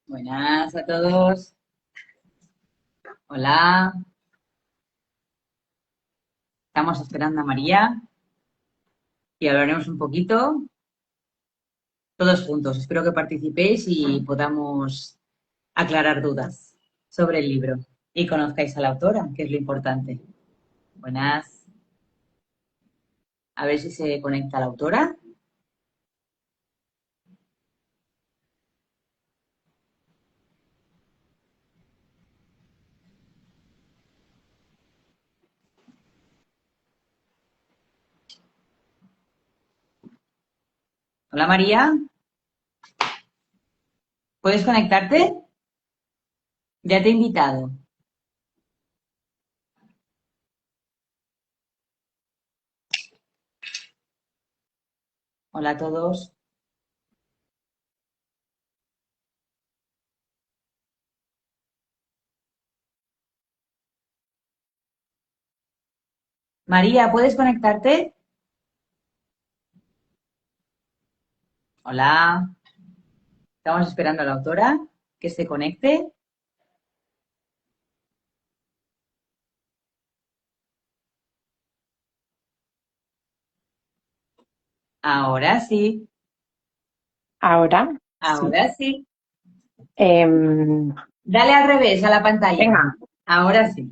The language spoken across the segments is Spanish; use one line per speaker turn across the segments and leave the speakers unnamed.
Buenas a todos. Hola. Estamos esperando a María y hablaremos un poquito todos juntos. Espero que participéis y podamos aclarar dudas sobre el libro y conozcáis a la autora, que es lo importante. Buenas. A ver si se conecta la autora. Hola María. ¿Puedes conectarte? Ya te he invitado. Hola a todos. María, ¿puedes conectarte? Hola. Estamos esperando a la autora que se conecte. Ahora sí.
Ahora, sí.
Ahora sí.
Em,
Dale al revés a la pantalla.
Venga,
Ahora sí.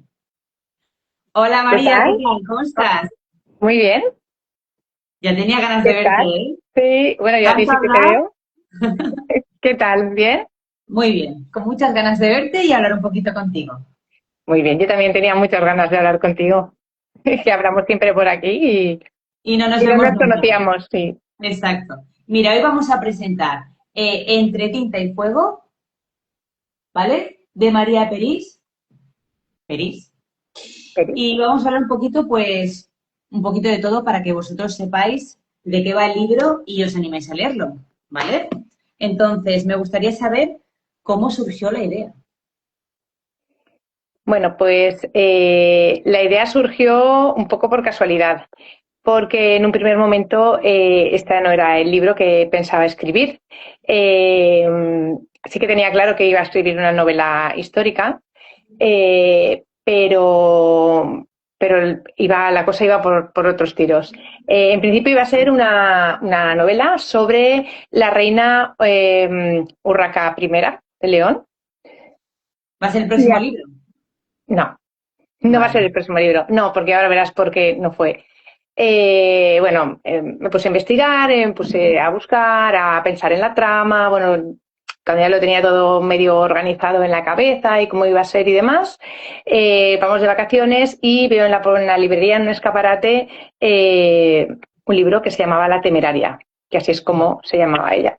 Hola
¿qué
María, ¿qué
tal?
tal? ¿Cómo estás?
Muy bien,
Ya tenía ganas de
¿qué
verte,
tal?
¿eh?
Sí, bueno, yo a ti
¿Vamos a
sí que te
hablar?
veo. ¿Qué tal? ¿Bien?
Muy bien, con muchas ganas de verte y hablar un poquito contigo.
Muy bien, yo también tenía muchas ganas de hablar contigo, que hablamos siempre por aquí
Y no nos
y no
vemos
nos
nunca.
conocíamos, sí.
Exacto. Mira, hoy vamos a presentar Entre tinta y fuego, ¿vale? De María Perís. Perís.
Feliz.
Y vamos a hablar un poquito, pues, un poquito de todo para que vosotros sepáis de qué va el libro y os animéis a leerlo, ¿vale? Entonces, me gustaría saber cómo surgió la idea.
Bueno, pues la idea surgió un poco por casualidad, porque en un primer momento este no era el libro que pensaba escribir. Sí que tenía claro que iba a escribir una novela histórica, pero la cosa iba por otros tiros. En principio iba a ser una novela sobre la reina Urraca I de León.
¿Va a ser el
Y
próximo libro?
no, no va a ser
Vale.
el próximo libro. No, porque ahora verás por qué no fue. Bueno, me puse a investigar, me puse a buscar, a pensar en la trama, bueno, cuando ya lo tenía todo medio organizado en la cabeza y cómo iba a ser y demás, vamos de vacaciones y veo en la librería, en un escaparate, un libro que se llamaba La Temeraria, que así es como se llamaba ella.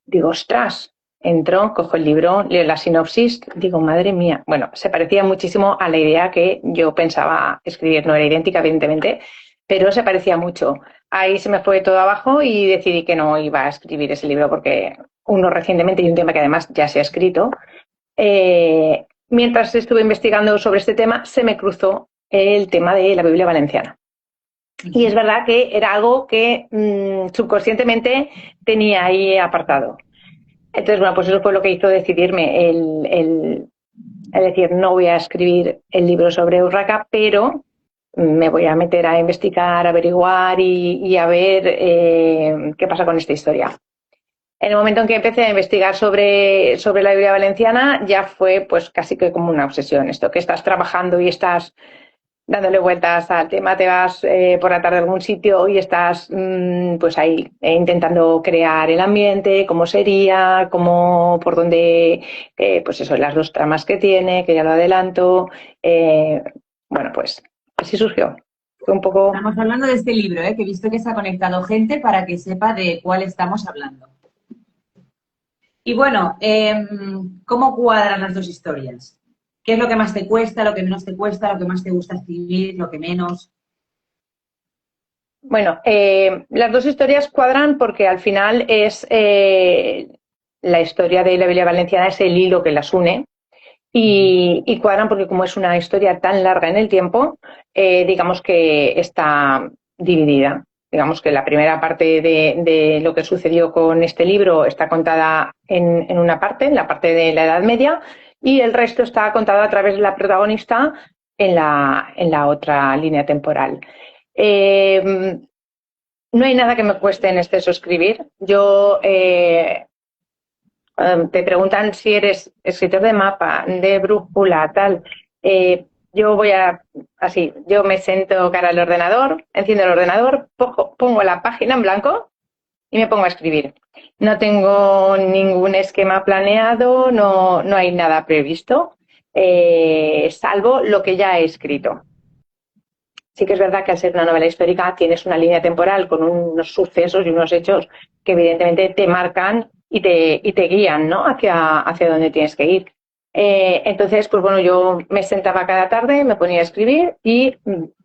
Digo, ostras, entro, cojo el libro, leo la sinopsis, digo, madre mía. Bueno, se parecía muchísimo a la idea que yo pensaba escribir, no era idéntica, evidentemente, pero se parecía mucho. Ahí se me fue todo abajo y decidí que no iba a escribir ese libro porque uno recientemente y un tema que además ya se ha escrito. Mientras estuve investigando sobre este tema, se me cruzó el tema de la Biblia valenciana. Y es verdad que era algo que subconscientemente tenía ahí apartado. Entonces, bueno, pues eso fue lo que hizo decidirme el decir, no voy a escribir el libro sobre Urraca, pero me voy a meter a investigar, a averiguar y a ver qué pasa con esta historia. En el momento en que empecé a investigar sobre la Biblia valenciana, ya fue pues casi que como una obsesión. Esto que estás trabajando y estás dándole vueltas al tema, te vas por la tarde a algún sitio y estás pues ahí intentando crear el ambiente, cómo sería, cómo, por dónde, pues eso, las dos tramas que tiene, que ya lo adelanto. Eh, bueno, pues así surgió. Fue un poco.
Estamos hablando de este libro, que he visto que se ha conectado gente para que sepa de cuál estamos hablando. Y bueno, ¿cómo cuadran las dos historias? ¿Qué es lo que más te cuesta, lo que menos te cuesta, lo que más te gusta escribir, lo que menos?
Bueno, las dos historias cuadran porque al final es la historia de la Biblia Valenciana, es el hilo que las une. Y cuadran porque como es una historia tan larga en el tiempo, digamos que está dividida. digamos que la primera parte de lo que sucedió con este libro está contada en una parte, en la parte de la Edad Media, y el resto está contado a través de la protagonista en la otra línea temporal. No hay nada que me cueste en exceso escribir. Yo te preguntan si eres escritor de mapa, de brújula, tal. Yo yo me siento cara al ordenador, enciendo el ordenador, pongo la página en blanco y me pongo a escribir. No tengo ningún esquema planeado, no hay nada previsto, salvo lo que ya he escrito. Sí que es verdad que al ser una novela histórica tienes una línea temporal con unos sucesos y unos hechos que evidentemente te marcan y te guían, ¿no? hacia dónde tienes que ir. Entonces, pues bueno, yo me sentaba cada tarde, me ponía a escribir y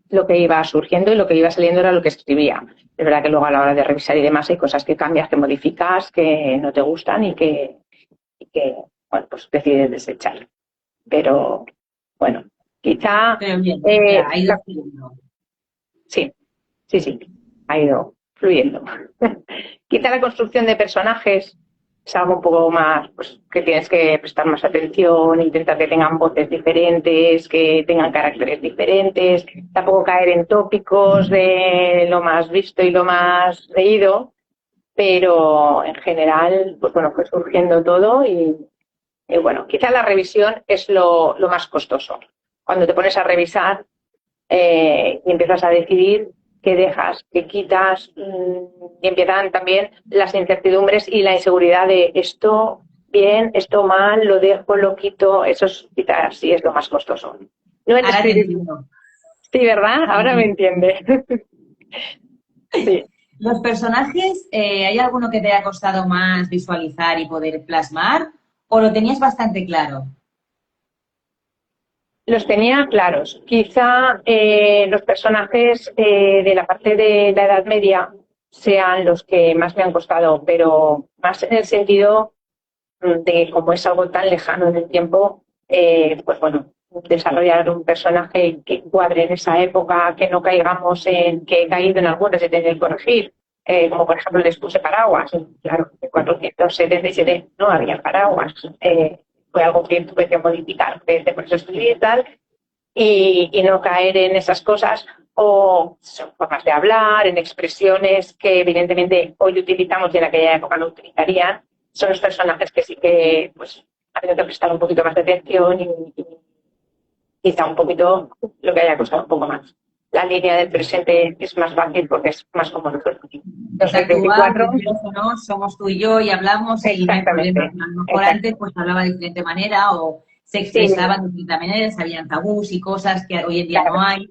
lo que iba surgiendo y lo que iba saliendo era lo que escribía. Es verdad que luego a la hora de revisar y demás hay cosas que cambias, que modificas, que no te gustan y que bueno, pues decides desechar. Pero bueno, quizá...
Pero bien, ya, ha ido fluyendo.
Sí, ha ido fluyendo. Quizá la construcción de personajes es algo un poco más, pues, que tienes que prestar más atención, intentar que tengan voces diferentes, que tengan caracteres diferentes, tampoco caer en tópicos de lo más visto y lo más leído, pero en general, pues bueno, fue surgiendo todo y bueno, quizá la revisión es lo más costoso. Cuando te pones a revisar y empiezas a decidir qué dejas, qué quitas, y empiezan también las incertidumbres y la inseguridad de esto bien, esto mal, lo dejo, lo quito, eso es, quizás sí es lo más costoso. No el
Ahora te
escribir.
entiendo.
Sí, ¿verdad? Ahora me entiende. Sí.
Los personajes, ¿hay alguno que te haya costado más visualizar y poder plasmar? ¿O lo tenías bastante claro?
Los tenía claros. Quizá los personajes de la parte de la Edad Media sean los que más me han costado, pero más en el sentido de cómo es algo tan lejano en el tiempo, pues bueno, desarrollar un personaje que cuadre en esa época, que no caigamos en que he caído en algunos de tener que corregir, como por ejemplo les puse paraguas. Claro, en 477 no había paraguas. Fue algo que tuve que modificar desde por eso escribir y tal, y no caer en esas cosas o son formas de hablar, en expresiones que evidentemente hoy utilizamos y en aquella época no utilizarían. Son los personajes que sí que pues ha tenido que prestar un poquito más de atención y quizá un poquito lo que haya costado un poco más. La línea del presente es más fácil porque es más cómodo.
Es actual, o no, somos tú y yo y hablamos y no hay problema. A lo mejor antes pues hablaba de diferente manera o se expresaban de distinta manera, habían tabús y cosas que hoy en día no hay.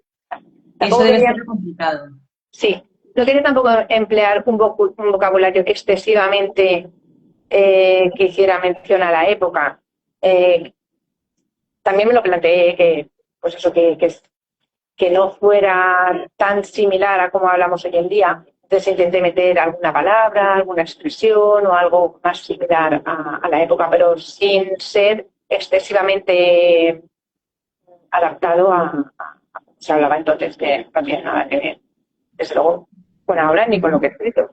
Eso debe ser complicado.
Sí, no quería tampoco emplear un vocabulario excesivamente que hiciera mención a la época. También me lo planteé que, pues eso, que no fuera tan similar a como hablamos hoy en día. Entonces intenté meter alguna palabra, alguna expresión o algo más similar a la época, pero sin ser excesivamente adaptado a se hablaba entonces, que no tiene nada que ver, desde luego, con ahora ni con lo que he escrito.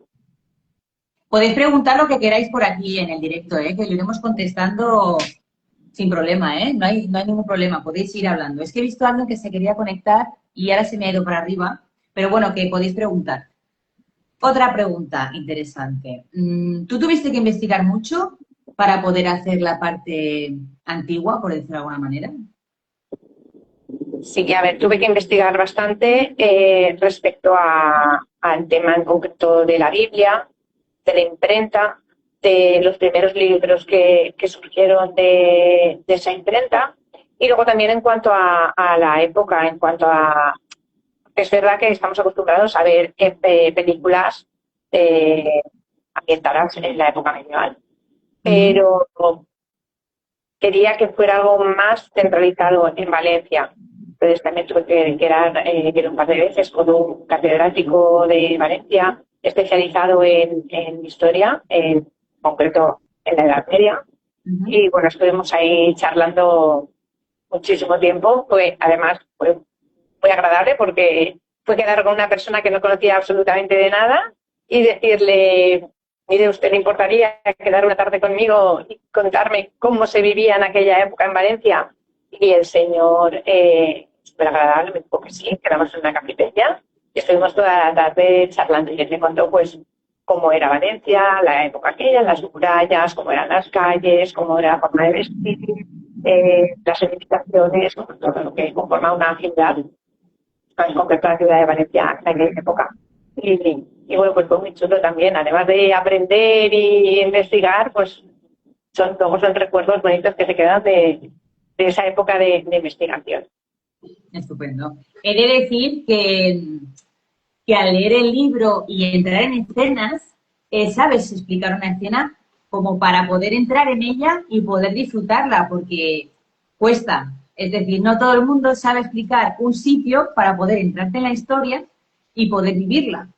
Podéis preguntar lo que queráis por aquí en el directo, que lo iremos contestando sin problema, no hay ningún problema, podéis ir hablando. Es que he visto a alguien que se quería conectar y ahora se me ha ido para arriba, pero bueno, que podéis preguntar. Otra pregunta interesante. ¿Tú tuviste que investigar mucho para poder hacer la parte antigua, por decirlo de alguna manera?
Sí, a ver, tuve que investigar bastante respecto al tema en concreto de la Biblia, de la imprenta, de los primeros libros que surgieron de esa imprenta, y luego también en cuanto a la época, en cuanto a... Es verdad que estamos acostumbrados a ver películas ambientadas en la época medieval, pero quería que fuera algo más centralizado en Valencia. Entonces también tuve que ir un par de veces con un catedrático de Valencia especializado en historia, en concreto en la Edad Media. Y bueno, estuvimos ahí charlando muchísimo tiempo. Además fue muy agradable porque fue quedar con una persona que no conocía absolutamente de nada y decirle, mire, ¿usted le importaría quedar una tarde conmigo y contarme cómo se vivía en aquella época en Valencia? Y el señor, súper agradable, me dijo que sí, quedamos en una cafetería y estuvimos toda la tarde charlando y él me contó pues cómo era Valencia, la época aquella, las murallas, cómo eran las calles, cómo era la forma de vestir, las edificaciones, todo lo que conforma una ciudad, en concreto la ciudad de Valencia en aquella época. Y bueno, pues fue muy chulo también, además de aprender y investigar, pues luego son recuerdos bonitos que se quedan de esa época de investigación.
Estupendo. He de decir que al leer el libro y entrar en escenas, sabes explicar una escena como para poder entrar en ella y poder disfrutarla, porque cuesta. Es decir, no todo el mundo sabe explicar un sitio para poder entrarte en la historia y poder vivirla.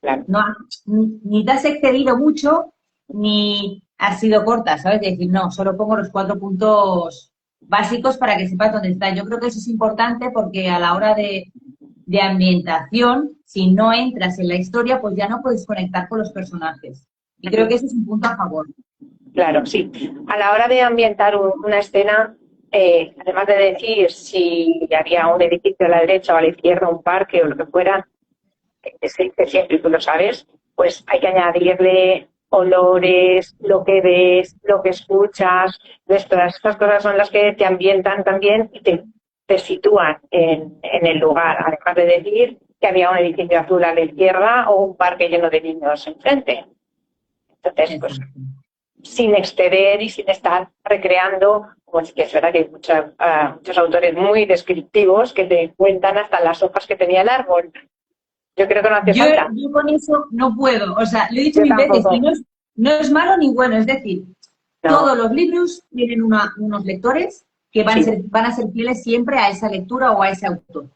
Claro.
No, ni te has excedido mucho, ni has sido corta, ¿sabes? Es decir, no, solo pongo los 4 puntos básicos para que sepas dónde está. Yo creo que eso es importante porque a la hora de ambientación, si no entras en la historia, pues ya no puedes conectar con los personajes. Y creo que ese es un punto a favor.
Claro, sí. A la hora de ambientar una escena, además de decir si había un edificio a la derecha o a la izquierda, un parque o lo que fuera, que se dice siempre, y tú lo sabes, pues hay que añadirle olores, lo que ves, lo que escuchas. Entonces, todas estas cosas son las que te ambientan también y te sitúan en el lugar, además de decir que había un edificio azul a la izquierda o un parque lleno de niños enfrente. Entonces, pues, sin exceder y sin estar recreando, pues que es verdad que hay muchos autores muy descriptivos que te cuentan hasta las hojas que tenía el árbol. Yo creo que no hace falta.
Yo con eso no puedo, o sea, lo he dicho mil veces, y no es malo ni bueno, es decir, todos los libros tienen unos lectores que van a ser fieles siempre a esa lectura o a ese autor.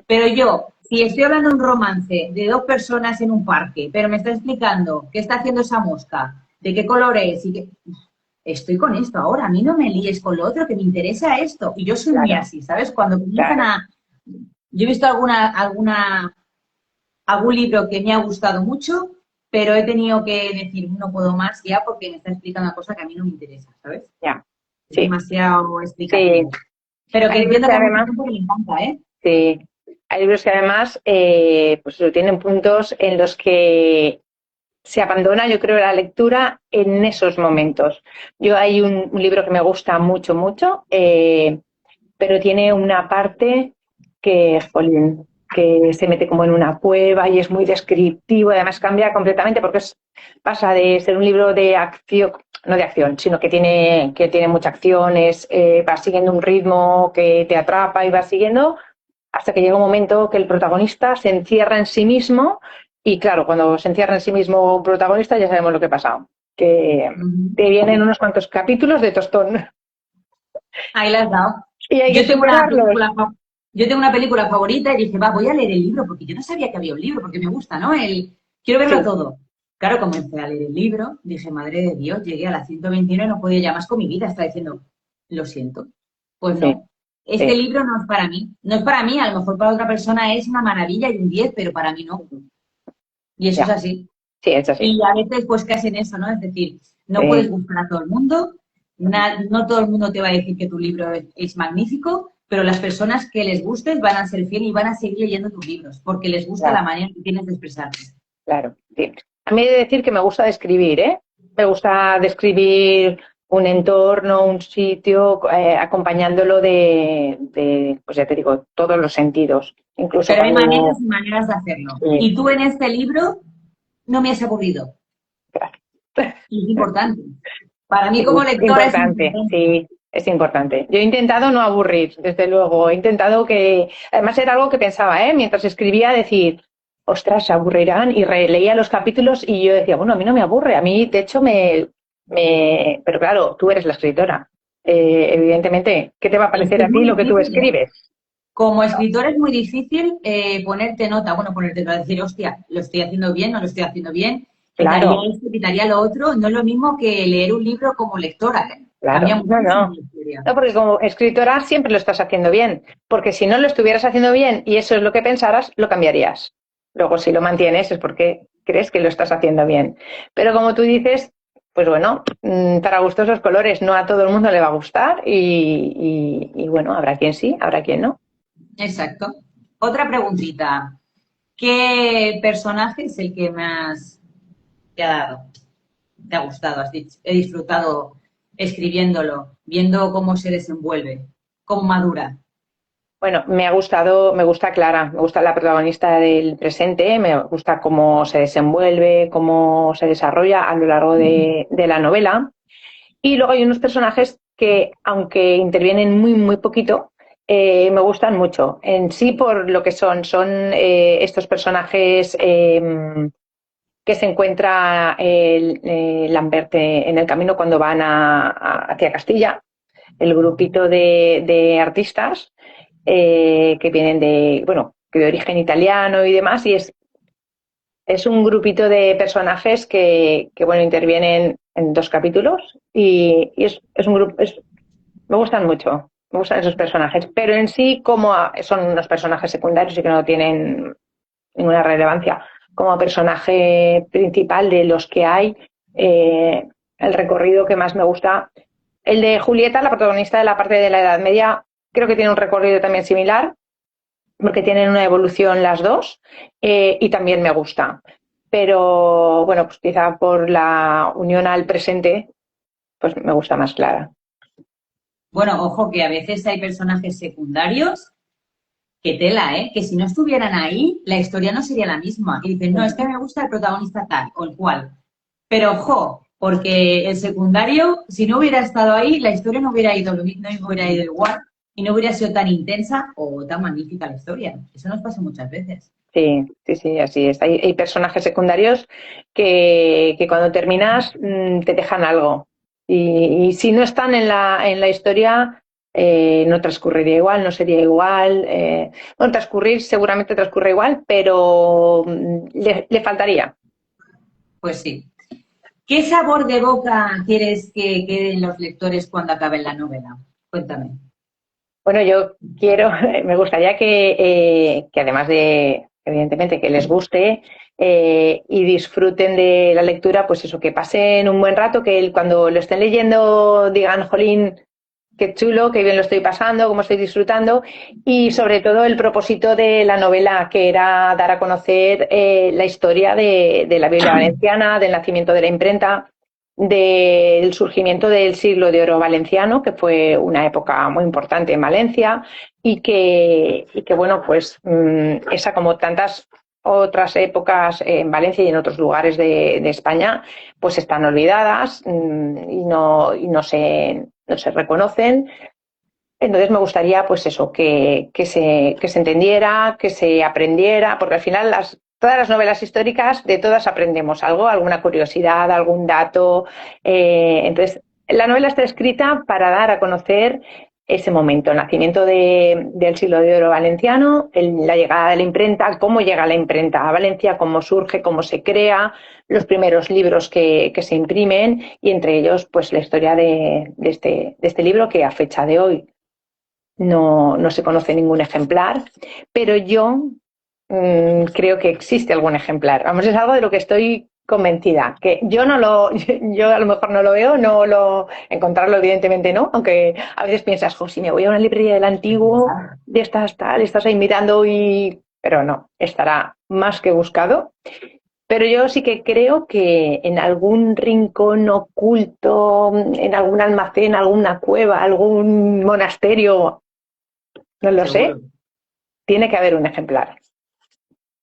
Pero yo, si estoy hablando de un romance de 2 personas en un parque, pero me está explicando qué está haciendo esa mosca, de qué color es, y que estoy con esto ahora, a mí no me líes con lo otro, que me interesa esto. Y yo soy muy así, ¿sabes? Cuando comienzan Yo he visto algún libro que me ha gustado mucho, pero he tenido que decir, no puedo más ya porque me está explicando una cosa que a mí no me interesa, ¿sabes?
Ya.
Sí. Es demasiado explicativo. Sí. Pero que entiendo que además me encanta, ¿eh?
Sí. Hay libros que además pues tienen puntos en los que se abandona, yo creo, la lectura en esos momentos. Hay un libro que me gusta mucho, mucho, pero tiene una parte que, jolín, que se mete como en una cueva y es muy descriptivo, además cambia completamente porque pasa de ser un libro de acción, no de acción, sino que tiene mucha acción, va siguiendo un ritmo que te atrapa y va siguiendo hasta que llega un momento que el protagonista se encierra en sí mismo y claro, cuando se encierra en sí mismo un protagonista ya sabemos lo que ha pasado, que te vienen unos cuantos capítulos de tostón.
Ahí la has dado.
Y hay que superarlos.
Yo tengo una película favorita y dije, voy a leer el libro, porque yo no sabía que había un libro, porque me gusta, ¿no? Quiero verlo todo. Claro, comencé a leer el libro, dije, madre de Dios, llegué a la 121 y no podía ya más con mi vida. Estaba diciendo, lo siento. Pues no, este libro no es para mí. No es para mí, a lo mejor para otra persona es una maravilla y un 10, pero para mí no. Y eso es así.
Sí, es así.
Y a veces pues casi en eso, ¿no? Es decir, no puedes gustar a todo el mundo, no todo el mundo te va a decir que tu libro es magnífico, pero las personas que les gustes van a ser fieles y van a seguir leyendo tus libros, porque les gusta la manera que tienes de expresarte.
Claro, sí. A mí he de decir que me gusta describir, ¿eh? Me gusta describir un entorno, un sitio, acompañándolo de, pues ya te digo, todos los sentidos. Incluso
pero hay maneras y maneras de hacerlo. Sí. Y tú en este libro no me has aburrido. Claro. Y es importante. Para mí como lectora es importante.
Sí, es importante. Yo he intentado no aburrir, desde luego. He intentado que... Además era algo que pensaba, mientras escribía, decir, ostras, se aburrirán, y releía los capítulos y yo decía, bueno, a mí no me aburre. A mí, de hecho, Pero claro, tú eres la escritora. Evidentemente, ¿qué te va a parecer a ti lo que tú escribes?
Como escritor es muy difícil ponerte nota, ponerte nota, decir, hostia, lo estoy haciendo bien, no lo estoy haciendo bien,
claro.
Quitaría esto, quitaría lo otro, no es lo mismo que leer un libro como lectora. Cambia
Claro, no,
muchísimo
no.
la historia.
No, porque como escritora siempre lo estás haciendo bien, porque si no lo estuvieras haciendo bien y eso es lo que pensaras, lo cambiarías. Luego, si lo mantienes es porque crees que lo estás haciendo bien. Pero como tú dices, pues bueno, para gustos los colores, no a todo el mundo le va a gustar y bueno, habrá quien sí, habrá quien no.
Exacto. Otra preguntita. ¿Qué personaje es el que más te ha dado? ¿Te ha gustado? He disfrutado escribiéndolo, viendo cómo se desenvuelve, cómo madura.
Bueno, me gusta Clara, me gusta la protagonista del presente, me gusta cómo se desenvuelve, cómo se desarrolla a lo largo de la novela. Y luego hay unos personajes que, aunque intervienen muy, muy poquito, me gustan mucho. En sí, por lo que son estos personajes que se encuentra Lambert en el camino cuando van hacia Castilla, el grupito de artistas que vienen bueno, de origen italiano y demás, y es un grupito de personajes bueno, intervienen en 2 capítulos y es un grupo, me gustan mucho, me gustan esos personajes, pero en sí como son unos personajes secundarios y que no tienen ninguna relevancia, como personaje principal de los que hay, eh, el recorrido que más me gusta, el de Julieta, la protagonista de la parte de la Edad Media, creo que tiene un recorrido también similar, porque tienen una evolución las dos y también me gusta. Pero bueno, pues quizá por la unión al presente, pues me gusta más Clara.
Bueno, ojo que a veces hay personajes secundarios que tela, ¿eh? Que si no estuvieran ahí, la historia no sería la misma. Y dicen, no, es que me gusta el protagonista tal o el cual. Pero ojo, porque el secundario, si no hubiera estado ahí, la historia no hubiera ido, no hubiera ido igual y no hubiera sido tan intensa o tan magnífica la historia. Eso nos pasa muchas veces.
Sí, sí, sí, así es. Hay personajes secundarios que cuando terminas te dejan algo. Y si no están en la historia, no transcurriría igual, no sería igual. Bueno, transcurrir seguramente transcurre igual, pero le faltaría.
Pues sí. ¿Qué sabor de boca quieres que queden los lectores cuando acaben la novela? Cuéntame.
Bueno, yo quiero, me gustaría que además de, evidentemente, que les guste y disfruten de la lectura, pues eso, que pasen un buen rato, que cuando lo estén leyendo digan, jolín, qué chulo, qué bien lo estoy pasando, cómo estoy disfrutando y sobre todo el propósito de la novela, que era dar a conocer la historia de la Biblia valenciana, del nacimiento de la imprenta, del surgimiento del siglo de oro valenciano, que fue una época muy importante en Valencia y que bueno, pues esa como tantas otras épocas en Valencia y en otros lugares de España, pues están olvidadas no se reconocen. Entonces me gustaría, pues eso, que se entendiera, que se aprendiera, porque al final todas las novelas históricas, de todas aprendemos algo, alguna curiosidad, algún dato. Entonces, la novela está escrita para dar a conocer ese momento, el nacimiento del siglo de oro valenciano, la llegada de la imprenta, cómo llega la imprenta a Valencia, cómo surge, cómo se crea, los primeros libros que se imprimen y entre ellos pues la historia de este libro que a fecha de hoy no se conoce ningún ejemplar, pero yo creo que existe algún ejemplar. Vamos, es algo de lo que estoy convencida, que yo no lo, yo a lo mejor no lo veo, encontrarlo evidentemente no, aunque a veces piensas, jo, si me voy a una librería del antiguo, de estas tal, estás ahí mirando pero no, estará más que buscado. Pero yo sí que creo que en algún rincón oculto, en algún almacén, alguna cueva, algún monasterio, no lo sé,
Seguro.
tiene que haber un ejemplar.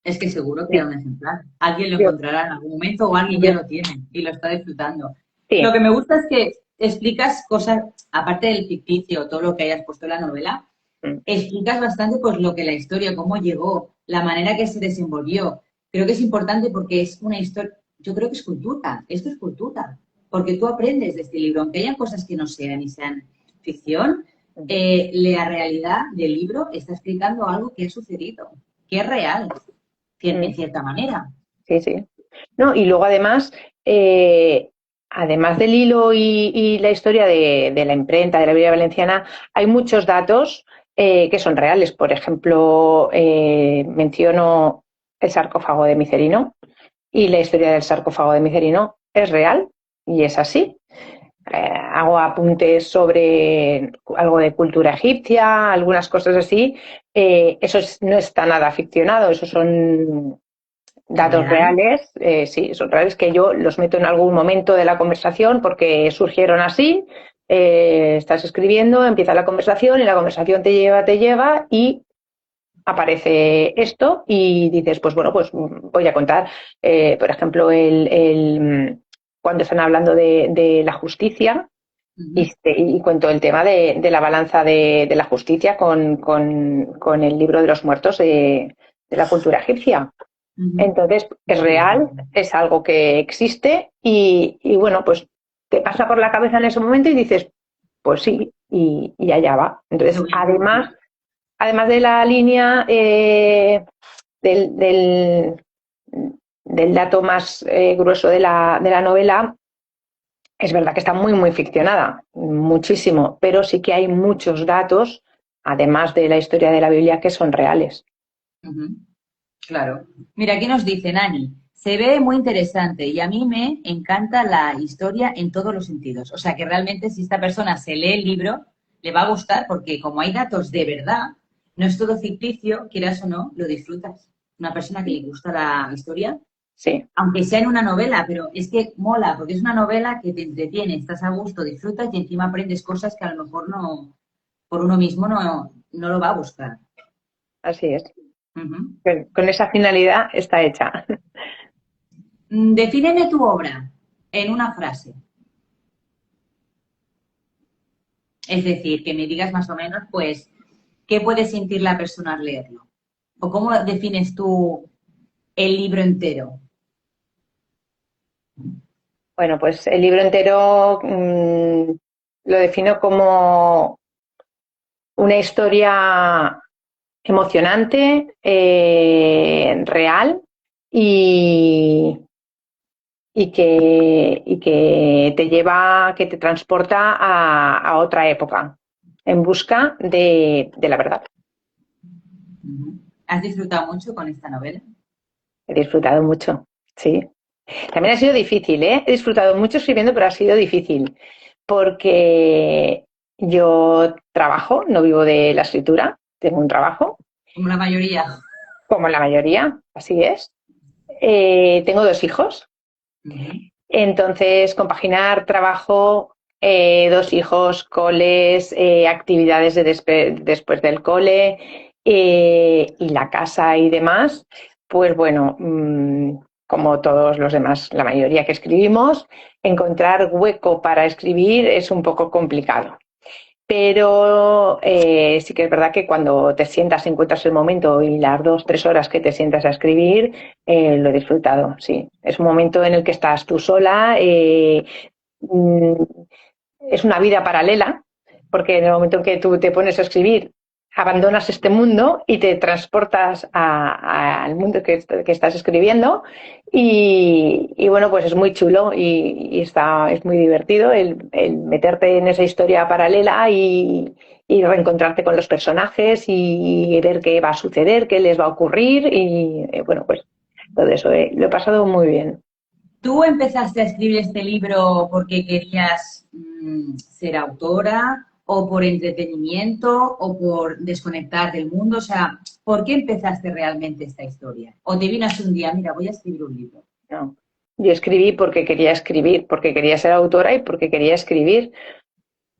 Es que seguro que
Sí,
era un ejemplar. Alguien lo
yo,
encontrará en algún momento o alguien ya
yo,
lo tiene y lo está disfrutando. Lo
sí,
que me gusta es que explicas cosas, aparte del ficticio, todo lo que hayas puesto en la novela,
mm,
explicas bastante pues lo que la historia, cómo llegó, la manera que se desenvolvió. Creo que es importante porque es una historia, yo creo que es cultura, esto es cultura, porque tú aprendes de este libro, aunque hayan cosas que no sean y sean ficción,
mm,
la realidad del libro está explicando algo que ha sucedido, que es real, en
mm,
cierta manera.
sí, sí. No, y luego además, eh, además del hilo y la historia de la imprenta de la Biblia Valenciana, hay muchos datos que son reales. Por ejemplo, menciono el sarcófago de Micerino, y la historia del sarcófago de Micerino es real y es así. Hago apuntes sobre algo de cultura egipcia, algunas cosas así. No está nada ficcionado, esos son datos
¿Real?
reales, sí, son reales, que yo los meto en algún momento de la conversación porque surgieron así. Estás escribiendo, empieza la conversación y la conversación te lleva y aparece esto y dices, pues bueno, pues voy a contar, por ejemplo, cuando están hablando de la justicia
Ujú,
y cuento el tema de la balanza de la justicia con el libro de los muertos de la cultura egipcia.
ujú.
Entonces, es real, es algo que existe y bueno, pues te pasa por la cabeza en ese momento y dices, pues sí, y allá va.
Eso
Entonces,
voy a incluir.
además de la línea del, del, del dato más grueso de la novela, es verdad que está muy, muy ficcionada, muchísimo, pero sí que hay muchos datos, además de la historia de la Biblia, que son reales.
Ujú. Claro. Mira, aquí nos dice Nani, se ve muy interesante y a mí me encanta la historia en todos los sentidos. O sea que realmente si esta persona se lee el libro, le va a gustar porque como hay datos de verdad, no es todo ficticio, quieras o no, lo disfrutas. Una persona que le gusta la historia,
Sí,
aunque sea en una novela, pero es que mola, porque es una novela que te entretiene, estás a gusto, disfrutas y encima aprendes cosas que a lo mejor no, por uno mismo no lo va a buscar.
así es.
Ujú.
Con esa finalidad está hecha.
Defíneme tu obra en una frase. Es decir, que me digas más o menos, pues, qué puede sentir la persona al leerlo. O cómo defines tú el libro entero.
Bueno, pues el libro entero lo defino como una historia emocionante, real y, y que te lleva, que te transporta a otra época en busca de la verdad.
Ujú. ¿Has disfrutado mucho con esta novela?
He disfrutado mucho, sí. También ha sido difícil, ¿eh? He disfrutado mucho escribiendo, pero ha sido difícil porque yo trabajo, no vivo de la escritura, tengo un trabajo,
Como la mayoría.
como la mayoría, así es. Tengo dos hijos,
Ujú.
entonces compaginar trabajo, dos hijos, coles, actividades después del cole y la casa y demás, pues bueno, como todos los demás, la mayoría que escribimos, encontrar hueco para escribir es un poco complicado. Pero sí que es verdad que cuando te sientas, encuentras el momento y las 2, 3 horas que te sientas a escribir, lo he disfrutado, sí. Es un momento en el que estás tú sola, mm, es una vida paralela, porque en el momento en que tú te pones a escribir, abandonas este mundo y te transportas al mundo que estás escribiendo y bueno, pues es muy chulo es muy divertido el meterte en esa historia paralela y reencontrarte con los personajes y ver qué va a suceder, qué les va a ocurrir y bueno, pues todo eso lo he pasado muy bien.
¿Tú empezaste a escribir este libro porque querías ser autora o por entretenimiento o por desconectar del mundo? O sea, ¿por qué empezaste realmente esta historia? ¿O te vino así un día, mira, voy a escribir un libro?
No. Yo escribir, porque quería ser autora y porque quería escribir,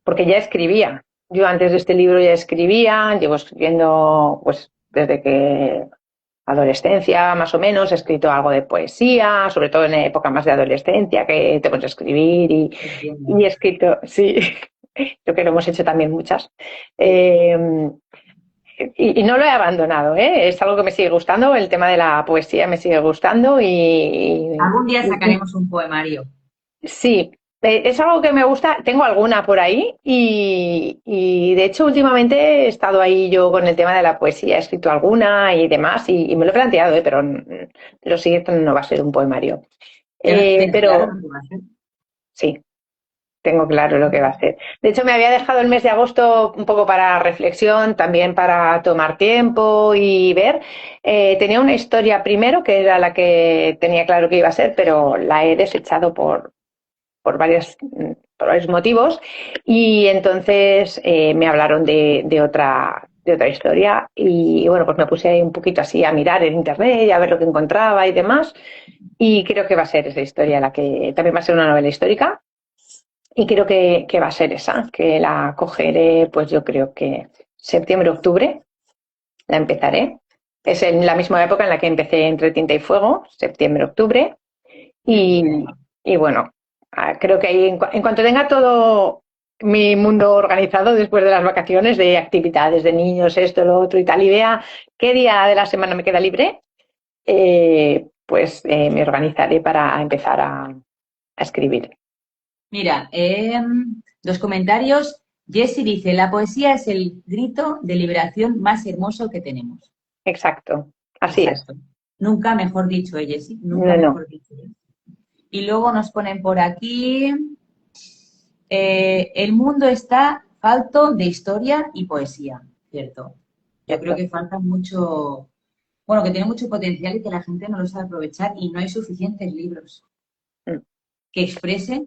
porque ya escribía. Yo antes de este libro ya escribía, llevo escribiendo pues desde que adolescencia más o menos, he escrito algo de poesía, sobre todo en la época más de adolescencia, que te pones a escribir
Entiendo.
y he escrito, sí, creo que lo hemos hecho también muchas.
Sí.
Eh, y no lo he abandonado, ¿eh? Es algo que me sigue gustando, el tema de la poesía me sigue gustando
Algún día sacaremos un poemario.
sí, es algo que me gusta. Tengo alguna por ahí y de hecho últimamente he estado ahí yo con el tema de la poesía, he escrito alguna y demás y me lo he planteado, pero lo siguiente no va a ser un poemario.
¿Ya lo tienes claro
Pero
lo que va a ser?
sí. Tengo claro lo que va a ser. De hecho, me había dejado el mes de agosto un poco para reflexión, también para tomar tiempo y ver. Tenía una historia primero, que era la que tenía claro que iba a ser, pero la he desechado por por varios motivos. Y entonces me hablaron de otra historia. Y bueno, pues me puse ahí un poquito así a mirar en internet y a ver lo que encontraba y demás. Y creo que va a ser esa historia la que también va a ser una novela histórica. Y creo que va a ser esa, que la cogeré, pues yo creo que septiembre, octubre, la empezaré. Es en la misma época en la que empecé Entre Tinta y Fuego, septiembre, octubre.
Qué
Y,
bien.
y bueno, creo que ahí, en cuanto tenga todo mi mundo organizado después de las vacaciones, de actividades de niños, esto, lo otro y tal, y vea qué día de la semana me queda libre, pues me organizaré para empezar a escribir.
Mira, los comentarios, Jessie dice, la poesía es el grito de liberación más hermoso que tenemos.
Exacto, así es.
Exacto. Nunca mejor dicho, Jessie, nunca
No, no.
mejor dicho. Y luego nos ponen por aquí, el mundo está falto de historia y poesía, ¿cierto? Yo creo
Cierto.
que falta mucho, bueno, que tiene mucho potencial y que la gente no lo sabe aprovechar y no hay suficientes libros
Mm.
que expresen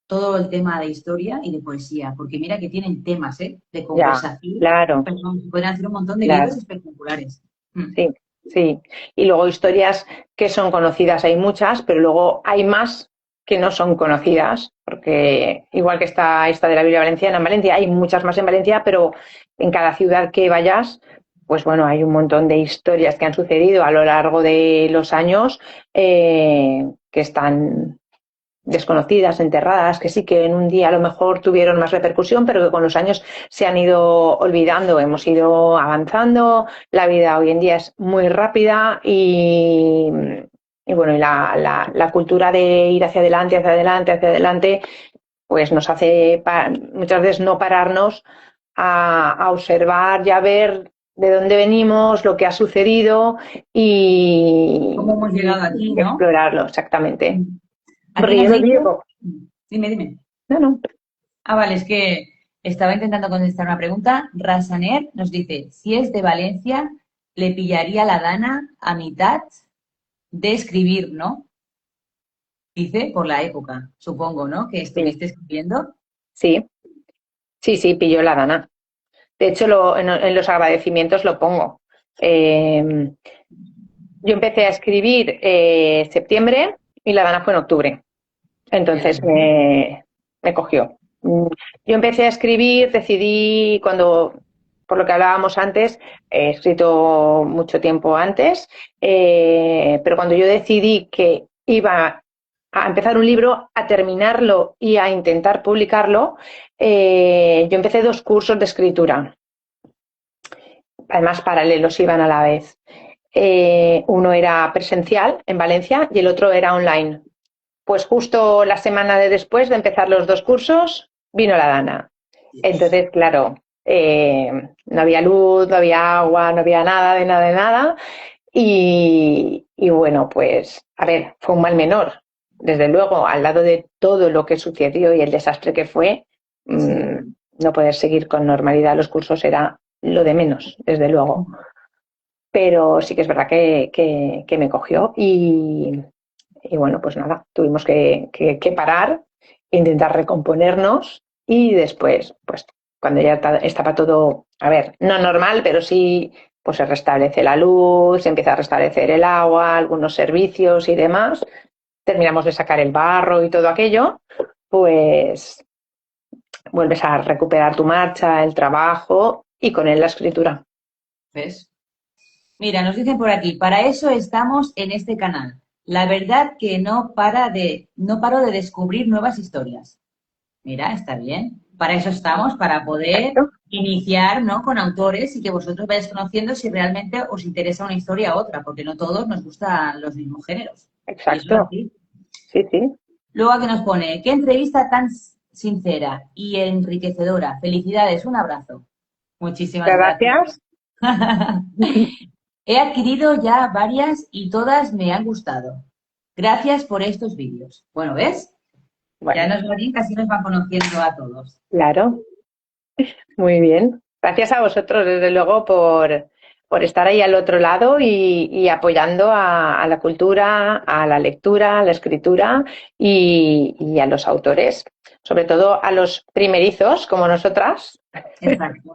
todo el tema de historia y de poesía, porque mira que tienen temas, ¿eh? De
Ya,
conversación,
claro,
perdón, se pueden hacer un montón de libros
claro,
espectaculares. Mm.
sí, sí. Y luego historias que son conocidas hay muchas, pero luego hay más que no son conocidas, porque igual que está esta de la Biblia Valenciana en Valencia, hay muchas más en Valencia, pero en cada ciudad que vayas, pues bueno, hay un montón de historias que han sucedido a lo largo de los años que están desconocidas, enterradas, que sí que en un día a lo mejor tuvieron más repercusión, pero que con los años se han ido olvidando, hemos ido avanzando, la vida hoy en día es muy rápida y bueno, y la cultura de ir hacia adelante, hacia adelante, hacia adelante, pues nos hace muchas veces no pararnos a observar y a ver de dónde venimos, lo que ha sucedido
¿Cómo hemos llegado aquí,
y
no?
explorarlo exactamente.
Mm. Aquí
Porque
nos
yo lo
dice,
digo,
dime, dime.
no, no,
Ah, vale, es que estaba intentando contestar una pregunta. Rasaner nos dice, si es de Valencia, le pillaría la gana a mitad de escribir, ¿no? Dice, por la época, supongo, ¿no? Que
sí,
estuviste escribiendo.
sí, sí, sí, pilló la Dana. De hecho, en los agradecimientos lo pongo. Eh, yo empecé a escribir septiembre y la Dana fue en octubre. Entonces
Fíjate.
me cogió. Yo empecé a escribir, decidí cuando, por lo que hablábamos antes, he escrito mucho tiempo antes, pero cuando yo decidí que iba a empezar un libro, a terminarlo y a intentar publicarlo, yo empecé dos cursos de escritura, además paralelos iban a la vez. Uno era presencial en Valencia y el otro era online. Pues justo la semana de después de empezar los dos cursos, vino la Dana.
Dios.
Entonces, claro, no había luz, no había agua, no había nada, de nada, de nada. Y bueno, pues, a ver, fue un mal menor. Desde luego, al lado de todo lo que sucedió y el desastre que fue,
Sí.
no poder seguir con normalidad los cursos era lo de menos, desde luego. Pero sí que es verdad que me cogió y bueno, pues nada, tuvimos que parar, intentar recomponernos y después, pues cuando ya estaba todo, a ver, no normal, pero sí, pues se restablece la luz, se empieza a restablecer el agua, algunos servicios y demás, terminamos de sacar el barro y todo aquello, pues vuelves a recuperar tu marcha, el trabajo y con él la escritura.
¿Ves? Mira, nos dicen por aquí, para eso estamos en este canal. La verdad que no paro de descubrir nuevas historias. Mira, está bien. Para eso estamos, para poder
Exacto,
iniciar, ¿no? Con autores y que vosotros vayáis conociendo si realmente os interesa una historia u otra, porque no todos nos gustan los mismos géneros. Y eso es
exacto,
así.
sí, sí.
Luego aquí nos pone, qué entrevista tan sincera y enriquecedora. Felicidades, un abrazo. Muchísimas gracias.
Gracias.
He adquirido ya varias y todas me han gustado. Gracias por estos vídeos. Bueno, ¿ves? Ya
Bueno,
nos va bien, casi nos va conociendo a todos.
claro, muy bien. Gracias a vosotros, desde luego, por estar ahí al otro lado y apoyando a la cultura, a la lectura, a la escritura y a los autores, sobre todo a los primerizos, como nosotras,
Exacto.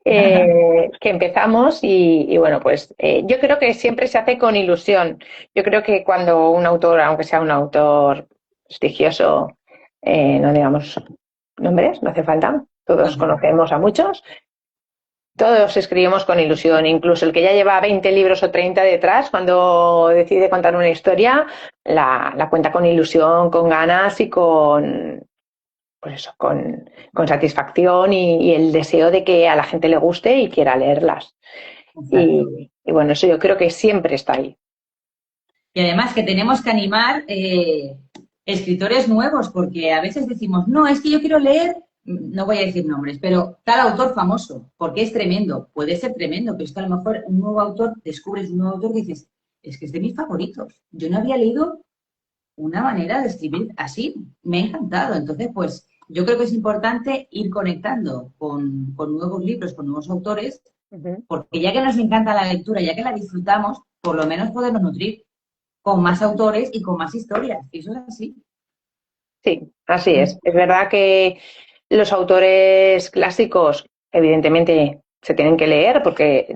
que empezamos y bueno, pues yo creo que siempre se hace con ilusión. Yo creo que cuando un autor, aunque sea un autor prestigioso, no digamos nombres, no hace falta, todos conocemos a muchos, todos escribimos con ilusión, incluso el que ya lleva 20 libros o 30 detrás, cuando decide contar una historia, la cuenta con ilusión, con ganas y con, pues eso, con satisfacción y el deseo de que a la gente le guste y quiera leerlas.
Exacto.
Y bueno, eso yo creo que siempre está ahí.
Y además que tenemos que animar escritores nuevos, porque a veces decimos, no, es que yo quiero leer, no voy a decir nombres, pero tal autor famoso, porque es tremendo, puede ser tremendo, pero es que a lo mejor un nuevo autor, descubres un nuevo autor y dices, es que es de mis favoritos. Yo no había leído una manera de escribir así, me ha encantado. Entonces, pues yo creo que es importante ir conectando con nuevos libros, con nuevos autores,
Ujú.
porque ya que nos encanta la lectura, ya que la disfrutamos, por lo menos podemos nutrir con más autores y con más historias. Eso es así.
Sí, así es. Es verdad que los autores clásicos, evidentemente, se tienen que leer porque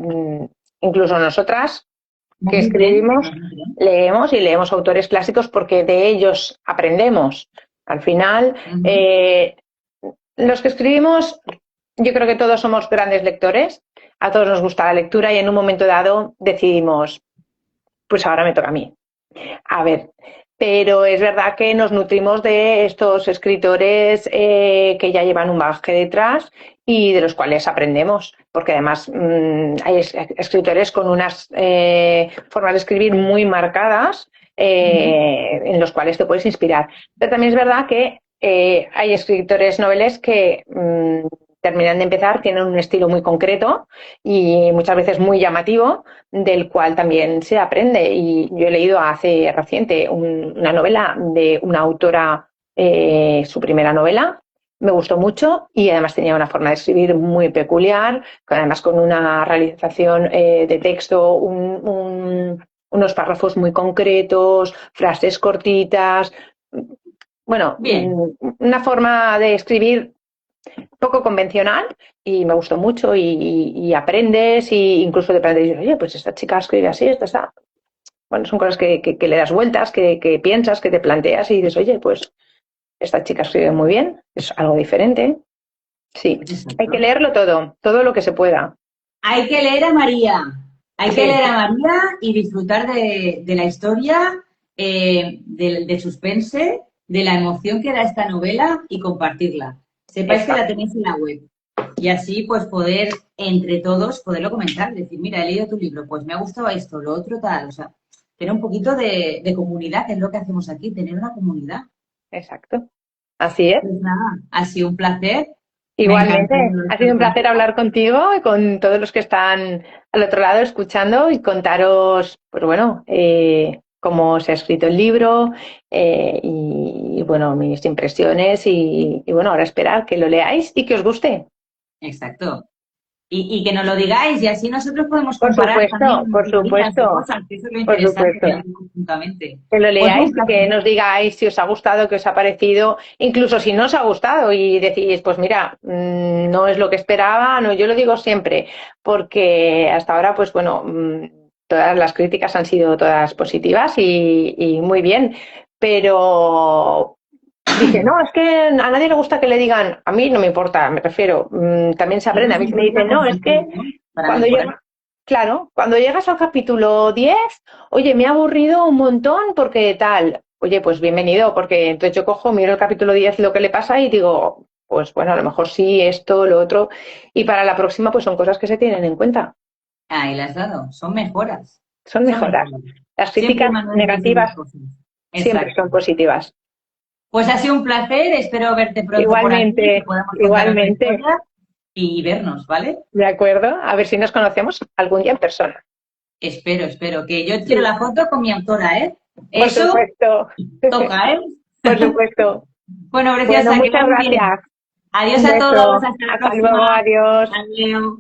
incluso nosotras
Nos
que
nutren,
escribimos,
nos nutren.
leemos y leemos autores clásicos porque de ellos aprendemos. Al final,
Uh -huh.
los que escribimos, yo creo que todos somos grandes lectores, a todos nos gusta la lectura y en un momento dado decidimos, pues ahora me toca a mí. A ver, pero es verdad que nos nutrimos de estos escritores que ya llevan un bagaje detrás y de los cuales aprendemos, porque además hay escritores con unas formas de escribir muy marcadas
Uh -huh.
en los cuales te puedes inspirar. Pero también es verdad que hay escritores noveles que terminan de empezar, tienen un estilo muy concreto y muchas veces muy llamativo, del cual también se aprende. Y yo he leído hace reciente una novela de una autora, su primera novela, me gustó mucho y además tenía una forma de escribir muy peculiar, además con una realización de texto, unos párrafos muy concretos, frases cortitas, bueno,
Bien,
una forma de escribir poco convencional y me gustó mucho y aprendes y incluso de repente dices, oye, pues esta chica escribe así, esta está. Bueno, son cosas que le das vueltas, que piensas, que te planteas y dices, oye, pues esta chica escribe muy bien, es algo diferente. Sí, hay que
exacto.
leerlo todo, todo lo que se pueda.
Hay que leer a María. Hay que
Sí,
leer a María y disfrutar de la historia, del suspense, de la emoción que da esta novela y compartirla. Sepáis que la
exacto.
tenéis en la web. Y así, pues, poder, entre todos, poderlo comentar. Decir, mira, he leído tu libro, pues me ha gustado esto, lo otro, tal. O sea, tener un poquito de comunidad, que es lo que hacemos aquí, tener una comunidad.
Exacto. Así es.
Pues nada, ha sido un placer. Me ha
Igualmente,
encantado
ha sido
estar
un placer
contigo.
hablar contigo y con todos los que están al otro lado escuchando y contaros, pues bueno, cómo se ha escrito el libro bueno, mis impresiones y bueno, ahora esperar que lo leáis y que os guste.
Exacto. Y que nos lo digáis y así nosotros podemos
Por
comparar también
supuesto, por
historias y
supuesto,
cosas, que eso es lo
por
interesante de
supuesto.
leer conjuntamente.
Que lo
Pues
leáis
un
y que
placer.
nos digáis si os ha gustado, qué os ha parecido, incluso si no os ha gustado y decís, pues mira, no es lo que esperaba, no, yo lo digo siempre, porque hasta ahora, pues bueno, todas las críticas han sido todas positivas y muy bien, pero dice, no, es que a nadie le gusta que le digan, a mí no me importa, me refiero, también se
Siempre
aprende, a
es
mí si me
importante
dicen, no, es
compartir,
que
¿no? Para
cuando
mejorar.
llega, claro, cuando llegas al capítulo 10 oye, me ha aburrido un montón porque tal. Oye, pues bienvenido, porque entonces yo cojo, miro el capítulo 10 lo que le pasa y digo, pues bueno, a lo mejor sí, esto, lo otro. Y para la próxima, pues son cosas que se tienen en cuenta.
Ahí las has dado. Son mejoras.
Son
Son
mejoras.
mejoras.
Las
Siempre hay
críticas
maneras de decir las
negativas
cosas.
siempre
Exacto.
son positivas.
Pues ha sido un placer. Espero verte pronto por aquí, que
Igualmente,
podamos contar otra
igualmente.
historia y vernos, ¿vale?
De acuerdo. A ver si nos conocemos algún día en persona.
Espero, espero. Que yo quiero
Sí,
la foto con mi autora, ¿eh?
por
Eso
supuesto.
toca, ¿eh?
Por supuesto.
Bueno, preciosa,
Bueno,
que
muchas
vaya muy bien.
gracias.
Adiós
Un
a
beso.
todos, hasta la
Hasta luego,
próxima.
adiós.
Adiós.